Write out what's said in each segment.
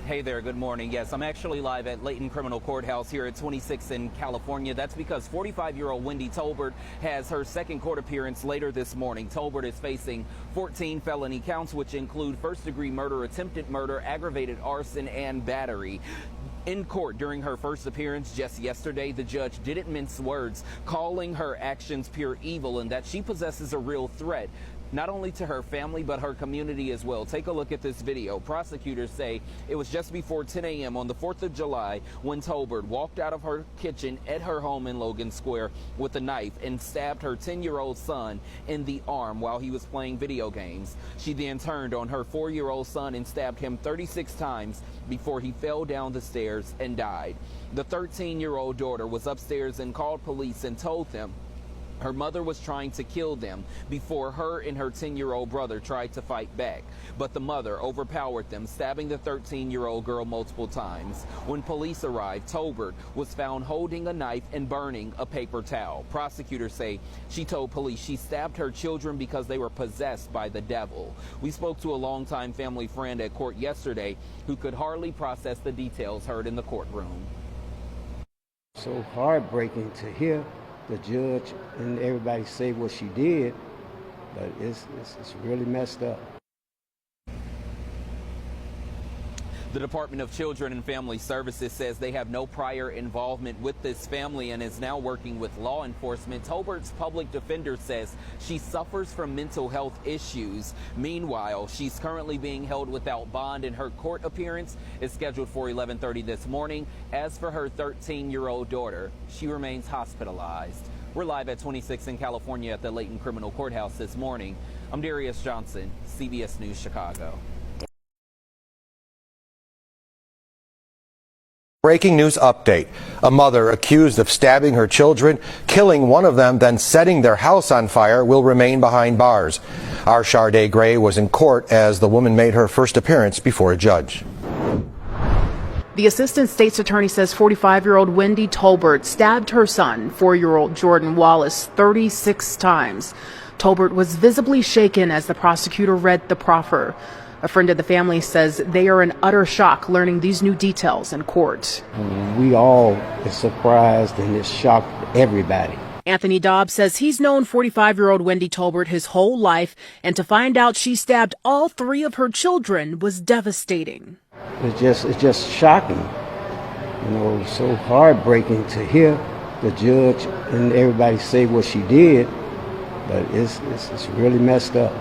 Hey there, good morning. Yes, I'm actually live at Layton Criminal Courthouse here at 26 in California. That's because 45-year-old Wendy Tolbert has her second court appearance later this morning. Tolbert is facing 14 felony counts, which include first-degree murder, attempted murder, aggravated arson, and battery. In court during her first appearance just yesterday, the judge didn't mince words, calling her actions pure evil and that she possesses a real threat, not only to her family, but her community as well. Take a look at this video. Prosecutors say it was just before 10 a.m. on the 4th of July when Tolbert walked out of her kitchen at her home in Logan Square with a knife and stabbed her 10-year-old son in the arm while he was playing video games. She then turned on her 4-year-old son and stabbed him 36 times before he fell down the stairs and died. The 13-year-old daughter was upstairs and called police and told them her mother was trying to kill them before her and her 10-year-old brother tried to fight back. But the mother overpowered them, stabbing the 13-year-old girl multiple times. When police arrived, Tolbert was found holding a knife and burning a paper towel. Prosecutors say she told police she stabbed her children because they were possessed by the devil. We spoke to a longtime family friend at court yesterday who could hardly process the details heard in the courtroom. So heartbreaking to hear the judge and everybody say what she did, but it's really messed up. The Department of Children and Family Services says they have no prior involvement with this family and is now working with law enforcement. Tolbert's public defender says she suffers from mental health issues. Meanwhile, she's currently being held without bond and her court appearance is scheduled for 11:30 this morning. As for her 13-year-old daughter, she remains hospitalized. We're live at 26 in California at the Layton Criminal Courthouse this morning. I'm Darius Johnson, CBS News, Chicago. Breaking news update. A mother accused of stabbing her children, killing one of them, then setting their house on fire will remain behind bars. Our Sharday Gray was in court as the woman made her first appearance before a judge. The assistant state's attorney says 45-year-old Wendy Tolbert stabbed her son, 4-year-old Jordan Wallace, 36 times. Tolbert was visibly shaken as the prosecutor read the proffer. A friend of the family says they are in utter shock learning these new details in court. We all are surprised and it's shocked everybody. Anthony Dobbs says he's known 45-year-old Wendy Tolbert his whole life, and to find out she stabbed all 3 of her children was devastating. It's just shocking, so heartbreaking to hear the judge and everybody say what she did, but it's really messed up.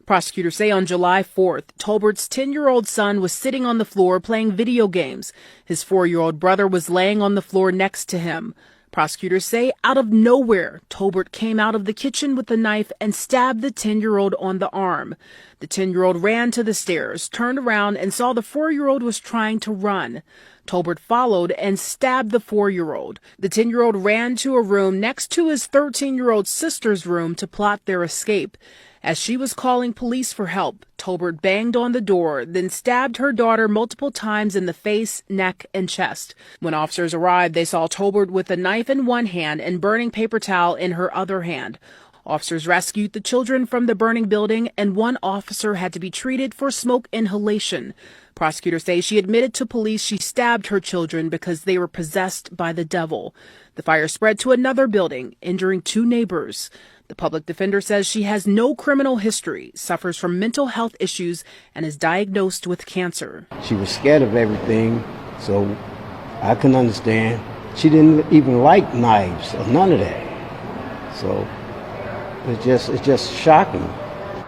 Prosecutors say on July 4th, Tolbert's 10-year-old son was sitting on the floor playing video games. His 4-year-old brother was laying on the floor next to him. Prosecutors say out of nowhere, Tolbert came out of the kitchen with a knife and stabbed the 10-year-old on the arm. The 10-year-old ran to the stairs, turned around, and saw the 4-year-old was trying to run. Tolbert followed and stabbed the 4-year-old. The 10-year-old ran to a room next to his 13-year-old sister's room to plot their escape. As she was calling police for help, Tolbert banged on the door, then stabbed her daughter multiple times in the face, neck, and chest. When officers arrived, they saw Tolbert with a knife in one hand and burning paper towel in her other hand. Officers rescued the children from the burning building, and one officer had to be treated for smoke inhalation. Prosecutors say she admitted to police she stabbed her children because they were possessed by the devil. The fire spread to another building, injuring 2 neighbors. The public defender says she has no criminal history, suffers from mental health issues, and is diagnosed with cancer. She was scared of everything, so I can understand. She didn't even like knives or none of that. So it's just shocking.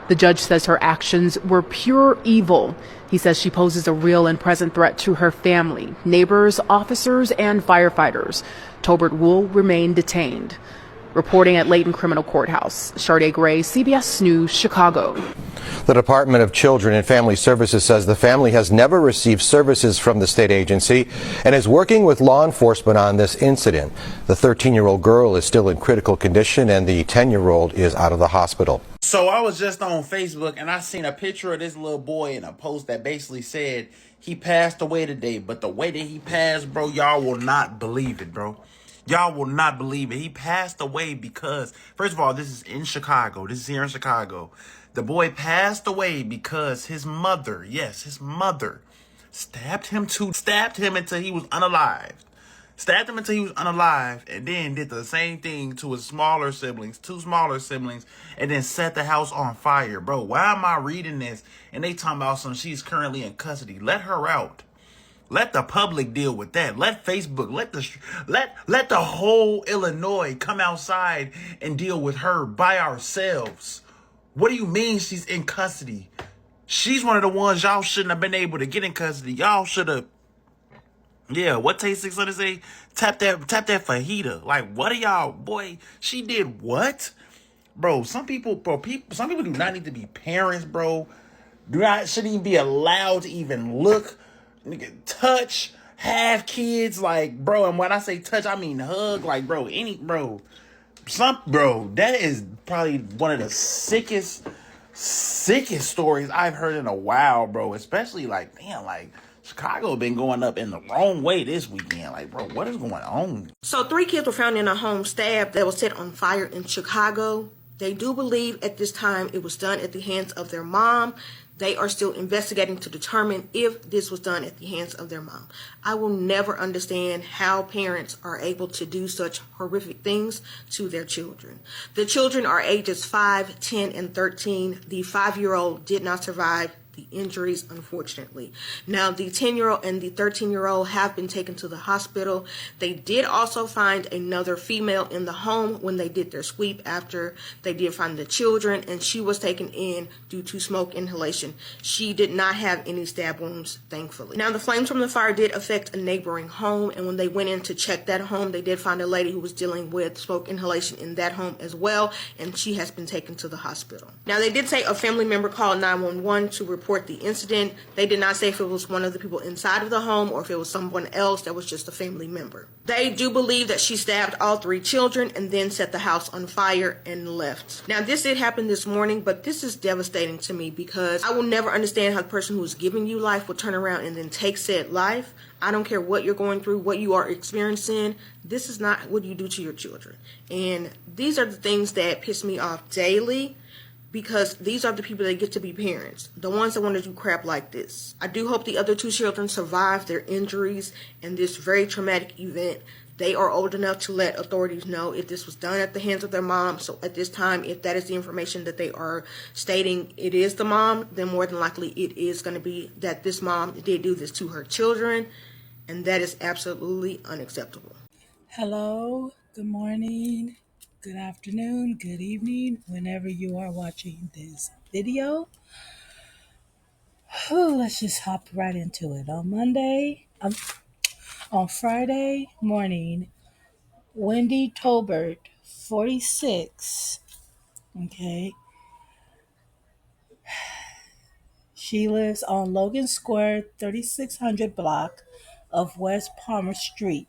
The judge says her actions were pure evil. He says she poses a real and present threat to her family, neighbors, officers, and firefighters. Tolbert will remain detained. Reporting at Layton Criminal Courthouse, Sharday Gray, CBS News, Chicago. The Department of Children and Family Services says the family has never received services from the state agency and is working with law enforcement on this incident. The 13-year-old girl is still in critical condition and the 10-year-old is out of the hospital. So I was just on Facebook and I seen a picture of this little boy in a post that basically said he passed away today. But the way that he passed, bro, y'all will not believe it, bro. Y'all will not believe it. He passed away because, first of all, this is in Chicago. This is here in Chicago. The boy passed away because his mother, yes, his mother, stabbed him until he was unalived. Stabbed him until he was unalive, and then did the same thing to his smaller siblings, two smaller siblings, and then set the house on fire. Bro, why am I reading this? And they talking about she's currently in custody. Let her out. Let the public deal with that. Let Facebook, let the whole Illinois come outside and deal with her by ourselves. What do you mean she's in custody? She's one of the ones y'all shouldn't have been able to get in custody. Y'all should have. Yeah, what Tay 600 say? Tap that fajita. Like, what are y'all, boy? She did what, bro? Some people do not need to be parents, bro. Shouldn't even be allowed to even look, nigga, touch, have kids, like, bro. And when I say touch, I mean hug, like, bro. That is probably one of the sickest stories I've heard in a while, bro. Especially like, damn, like Chicago been going up in the wrong way this weekend. Like, bro, what is going on? So 3 kids were found in a home stabbed that was set on fire in Chicago. They do believe at this time it was done at the hands of their mom. They are still investigating to determine if this was done at the hands of their mom. I will never understand how parents are able to do such horrific things to their children. The children are ages 5, 10, and 13. The 5-year-old did not survive the injuries, unfortunately. Now, the 10-year-old and the 13-year-old have been taken to the hospital. They did also find another female in the home when they did their sweep after they did find the children, and she was taken in due to smoke inhalation. She did not have any stab wounds, thankfully. Now, the flames from the fire did affect a neighboring home, and when they went in to check that home, they did find a lady who was dealing with smoke inhalation in that home as well, and she has been taken to the hospital. Now, they did say a family member called 911 to report the incident. They did not say if it was one of the people inside of the home or if it was someone else that was just a family member. They do believe that she stabbed all 3 children and then set the house on fire and left. Now, this did happen this morning, but this is devastating to me because I will never understand how the person who is giving you life will turn around and then take said life. I don't care what you're going through, what you are experiencing. This is not what you do to your children. And these are the things that piss me off daily, because these are the people that get to be parents, the ones that want to do crap like this. I do hope the other 2 children survive their injuries and this very traumatic event. They are old enough to let authorities know if this was done at the hands of their mom. So at this time, if that is the information that they are stating it is the mom, then more than likely it is going to be that this mom did do this to her children. And that is absolutely unacceptable. Hello, good morning, good afternoon, good evening, whenever you are watching this video. Let's just hop right into it. On Friday morning, Wendy Tolbert, 46, okay, she lives on Logan Square, 3600 block of West Palmer Street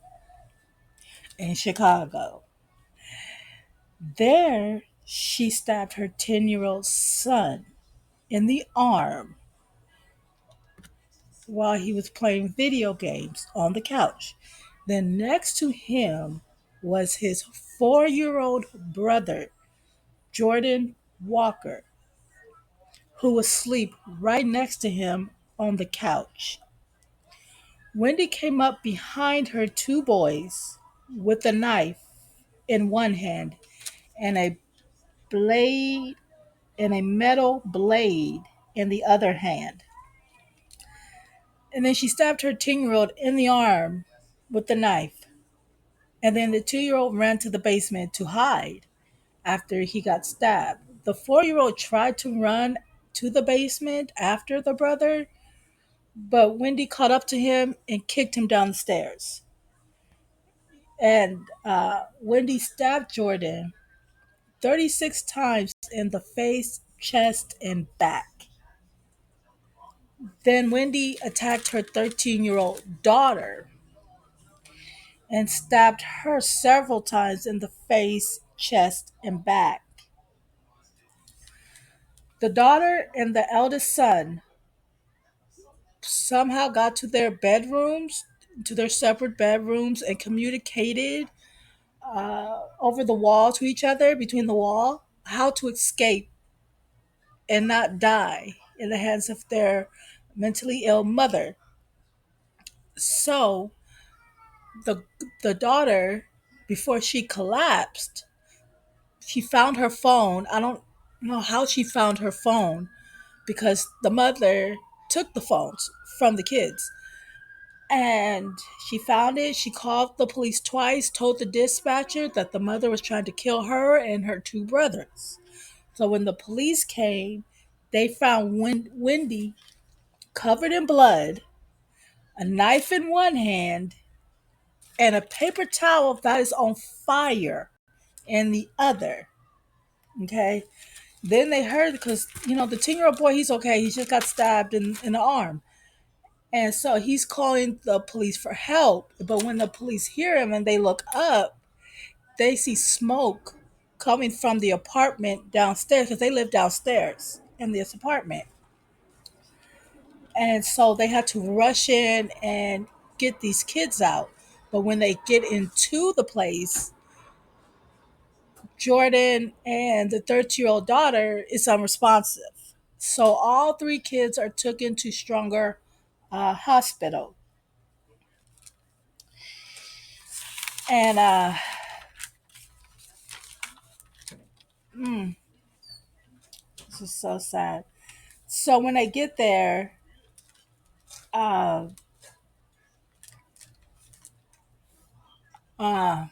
in Chicago. There, she stabbed her 10-year-old son in the arm while he was playing video games on the couch. Then next to him was his 4-year-old brother, Jordan Walker, who was asleep right next to him on the couch. Wendy came up behind her 2 boys with a knife in one hand and a metal blade in the other hand. And then she stabbed her 10-year-old in the arm with the knife. And then the 2-year-old ran to the basement to hide after he got stabbed. The 4-year-old tried to run to the basement after the brother, but Wendy caught up to him and kicked him down the stairs. And Wendy stabbed Jordan 36 times in the face, chest, and back. Then Wendy attacked her 13-year-old daughter and stabbed her several times in the face, chest, and back. The daughter and the eldest son somehow got to their bedrooms, to their separate bedrooms, and communicated over the wall to each other, between the wall, how to escape and not die in the hands of their mentally ill mother. So the the daughter, before she collapsed, she found her phone. I don't know how she found her phone because the mother took the phones from the kids. And she found it. She called the police twice, told the dispatcher that the mother was trying to kill her and her two brothers. So when the police came, they found Wendy covered in blood, a knife in one hand, and a paper towel that is on fire in the other. Okay. Then they heard, because, the 10-year-old boy, he's okay. He just got stabbed in the arm. And so he's calling the police for help. But when the police hear him and they look up, they see smoke coming from the apartment downstairs, because they live downstairs in this apartment. And so they had to rush in and get these kids out. But when they get into the place, Jordan and the 13-year-old daughter is unresponsive. So all three kids are taken to Stronger Hospital. And this is so sad. So when they get there, uh, uh,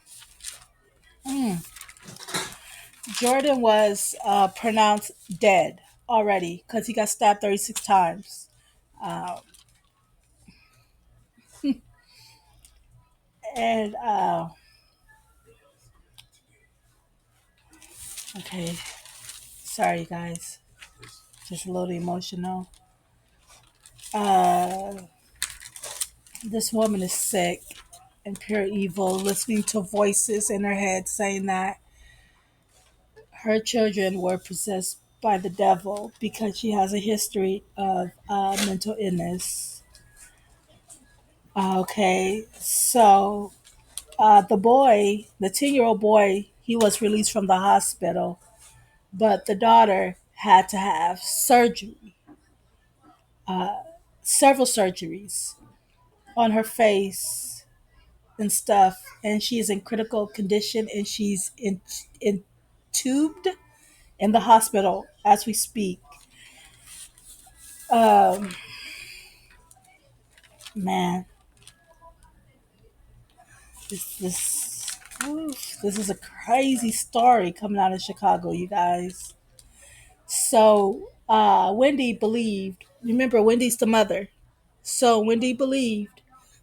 Jordan was pronounced dead already because he got stabbed 36 times. Uh, and okay, sorry guys, just a little emotional. Uh, this woman is sick and pure evil, listening to voices in her head saying that her children were possessed by the devil because she has a history of mental illness. Okay, so the boy, the 10-year-old boy, he was released from the hospital, but the daughter had to have surgery, several surgeries on her face and stuff, and she is in critical condition, and she's intubed in the hospital as we speak. Um, man, this is a crazy story coming out of Chicago, you guys. So Wendy believed. Remember, Wendy's the mother. So Wendy believed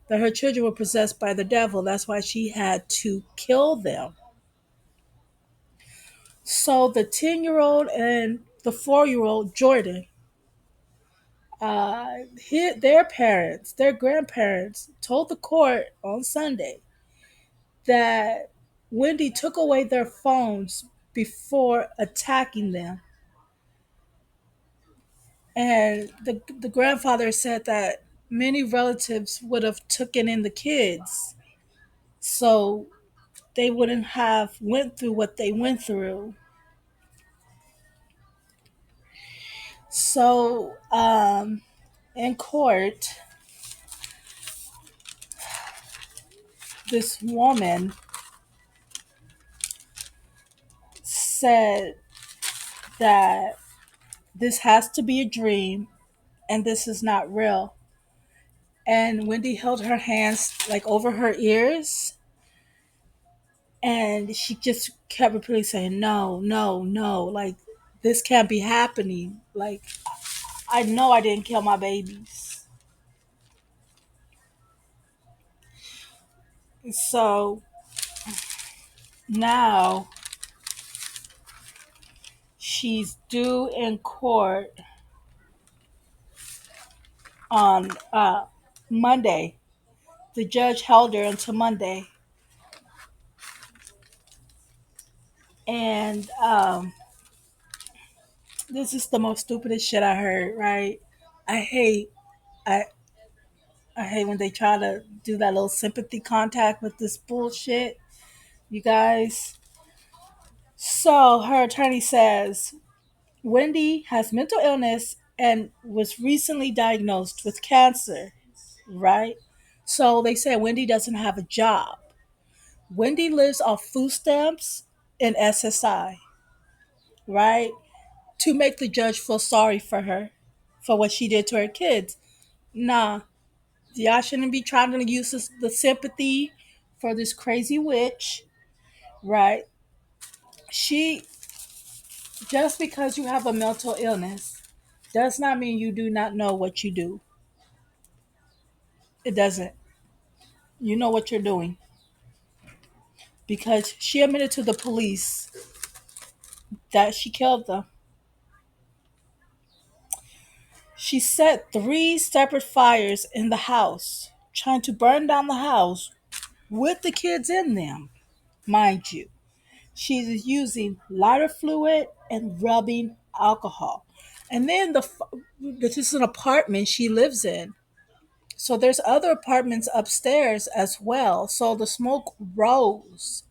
that her children were possessed by the devil. That's why she had to kill them. So the 10-year-old and the 4-year-old Jordan, their parents, their grandparents, told the court on Sunday that Wendy took away their phones before attacking them. And the grandfather said that many relatives would have taken in the kids, so they wouldn't have went through what they went through. So in court, this woman said that this has to be a dream and this is not real. And Wendy held her hands like over her ears, and she just kept repeatedly saying, no, no, no, like this can't be happening. Like, I know I didn't kill my babies. So now she's due in court on Monday. The judge held her until Monday. And this is the most stupidest shit I heard, right? I hate I I hate when they try to do that little sympathy contact with this bullshit, you guys. So her attorney says Wendy has mental illness and was recently diagnosed with cancer, right? So they said Wendy doesn't have a job. Wendy lives off food stamps and SSI, right? To make the judge feel sorry for her for what she did to her kids. Nah, y'all shouldn't be trying to use the sympathy for this crazy witch, right? She, just because you have a mental illness does not mean you do not know what you do. It doesn't. You know what you're doing because she admitted to the police that she killed them. She set 3 separate fires in the house, trying to burn down the house with the kids in them, mind you. She's using lighter fluid and rubbing alcohol. And then this is an apartment she lives in. So there's other apartments upstairs as well. So the smoke rose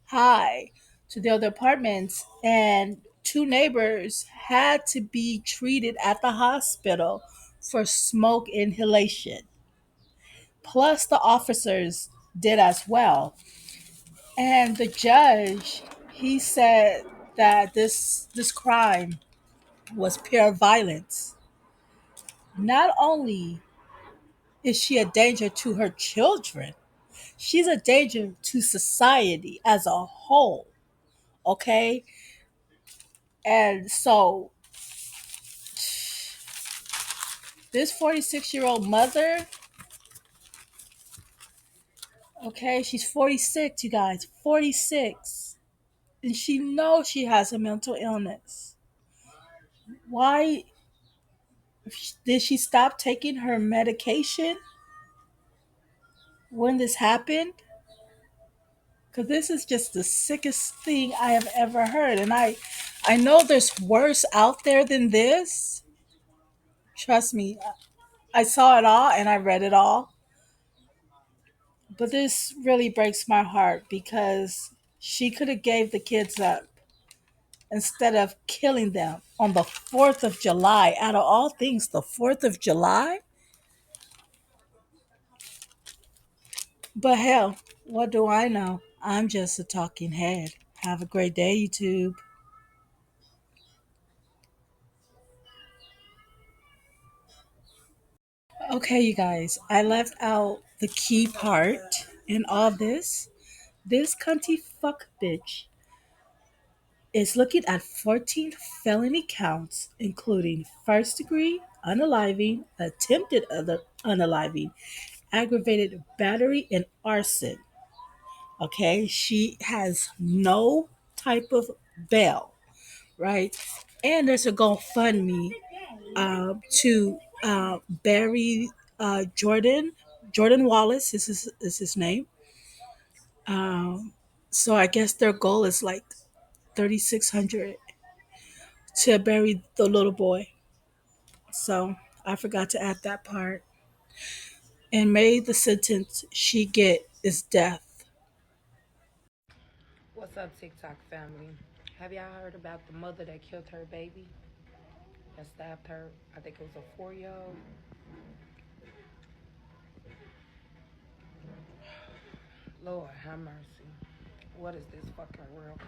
high to the other apartments, and 2 neighbors had to be treated at the hospital for smoke inhalation. Plus, the officers did as well. And the judge, he said that this crime was pure violence. Not only is she a danger to her children, she's a danger to society as a whole. Okay? And so this 46-year-old mother, okay, she's 46, you guys, 46. And she knows she has a mental illness. Why did she stop taking her medication when this happened? Because this is just the sickest thing I have ever heard. And I know there's worse out there than this. Trust me, I saw it all and I read it all. But this really breaks my heart because she could have gave the kids up instead of killing them on the 4th of July. Out of all things, the 4th of July? But hell, what do I know? I'm just a talking head. Have a great day, YouTube. Okay, you guys, I left out the key part in all this. This cunty fuck bitch is looking at 14 felony counts, including first degree unaliving, attempted unaliving, aggravated battery, and arson. Okay, she has no type of bail, right? And there's a GoFundMe to bury Jordan Wallace is his name. So I guess their goal is like 3,600 to bury the little boy. So I forgot to add that part. And may the sentence she get is death. What's up, TikTok family? Have y'all heard about the mother that killed her baby? That stabbed her, I think it was a 4-year-old. Lord have mercy. What is this fucking world?